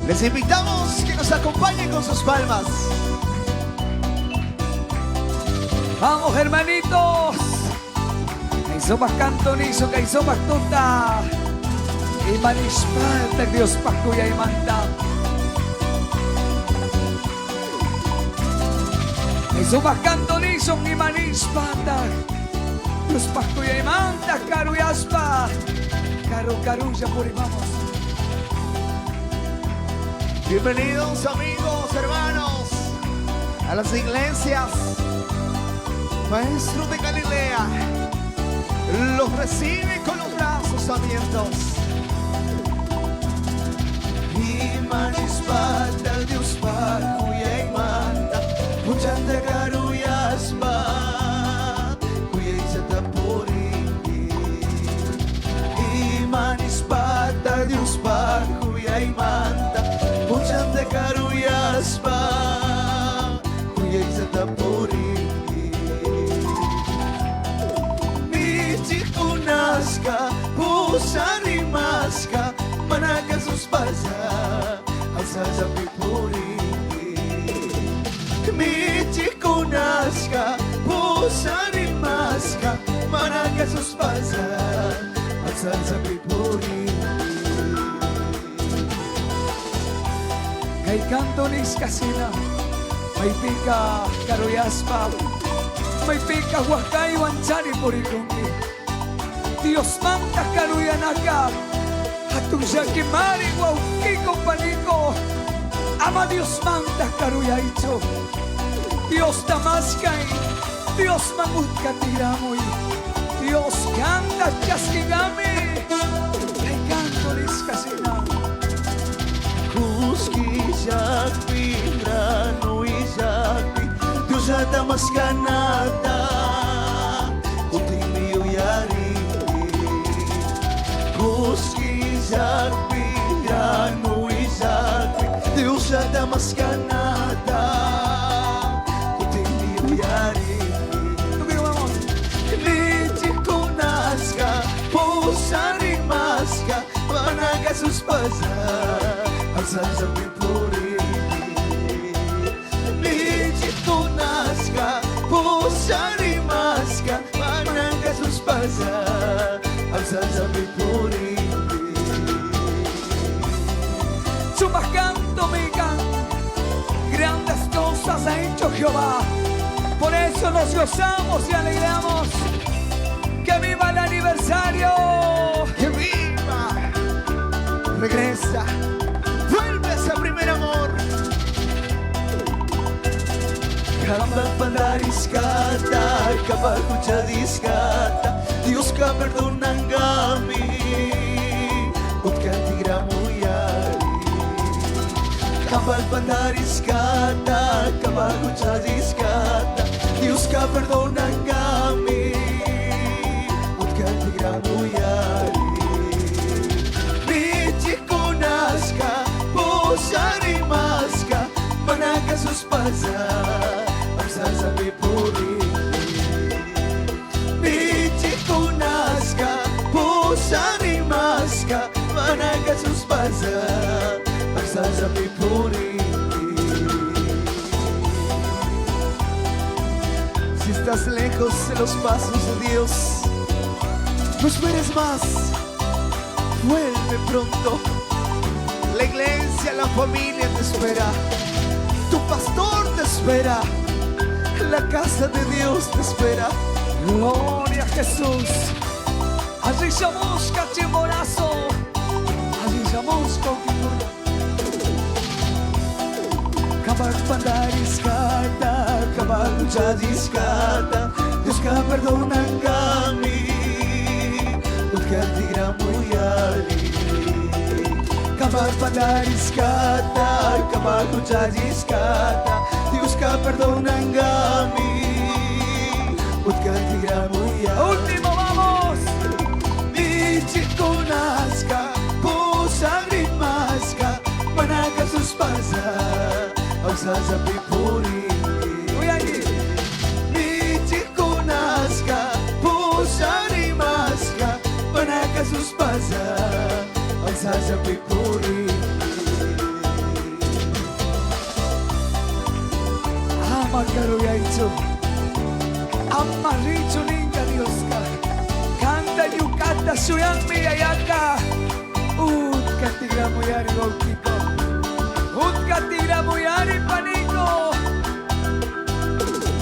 Les invitamos que nos acompañen con sus palmas. Vamos, hermanitos. Kaisomak kantoniso, kaisomak tuta. Imanishpata, Dios pakuya imanta. Kaisomak kantoniso, imanishpata. Dios pakuya imanta, karuyaspa. Karuya puri, vamos. Bienvenidos amigos, hermanos, a las iglesias. Maestro de Galilea los recibe con los brazos abiertos. Imanishpata, Dios pakuya imanta, puchanta karuyaspa, kuya isata poringi. Imanishpata, Dios pakuya imanta, puchanta karuyaspa, kuya isata poringi. Naska, pusari maska, managa suspaza, alzaza pipuri. Michi kunaska, pusari maska, managa suspaza, alzaza pipuri. Kay kantonis kasila, may pika karuyaspa, may pika wakay wansari purikungi. Dios manda karuyanaka, atong yakimari wauki kompaniko. Ama Dios manda karuyaicho, Dios tamaskay, Dios mangut katiramoy, Dios kanda kaskigami, kay kantonis kasina. Kuski yakpi, rano yakpi, Dios atamaskanata, utimiyo yari. Kuski yakpi, rano yakpi, Dios atamaskanata, utimiyo yari. Nichi kunaska, pusari maska, managa suspaza, alzaza pipuri. Nichi kunaska, pusari maska, managa suspaza, alzaza pipuri. Sumacanto mican, grandes cosas ha hecho Jehová. Por eso nos gozamos y alegramos. ¡Que viva el aniversario! ¡Que viva! Regresa, vuelve a ese primer amor. Kapag pandariskata, kapag kuchadiskata, Dios ka perdonan kami, utkan tigramuyari. Kapag pandariskata, kapag kuchadiskata, Dios ka perdonan kami, utkan tigramuyari. Nichi kunaska, pusari maska, managa suspaza, alzaza pipuri. Nichi kunaska, pusari maska, managa suspaza, alzaza pipuri. Si estás lejos de los pasos de Dios, no esperes más, vuelve pronto. La iglesia, la familia te espera, tu pastor te espera, la casa de Dios te espera. Gloria a Jesús. Allí somos cachimborazo, allí somos conquistura. Kapag pandariskata, kapag kuchadiskata, Dios ka perdonan kami, utkan tigramuyari. Kapag pandariskata, kapag kuchadiskata, Dios ka perdonan kami, utkan tigramuyari. Último, vamos. Nichi kunaska, pusari maska, managa suspaza, alzaza pipuri. Nichi kunaska, pusari maska, managa suspaza, alzaza pipuri. Makaro yaicho. Amaricho ninga Dioska. Canta yukata suyan miyayaka. Utkatira muyari gautiko. Utkatira muyari.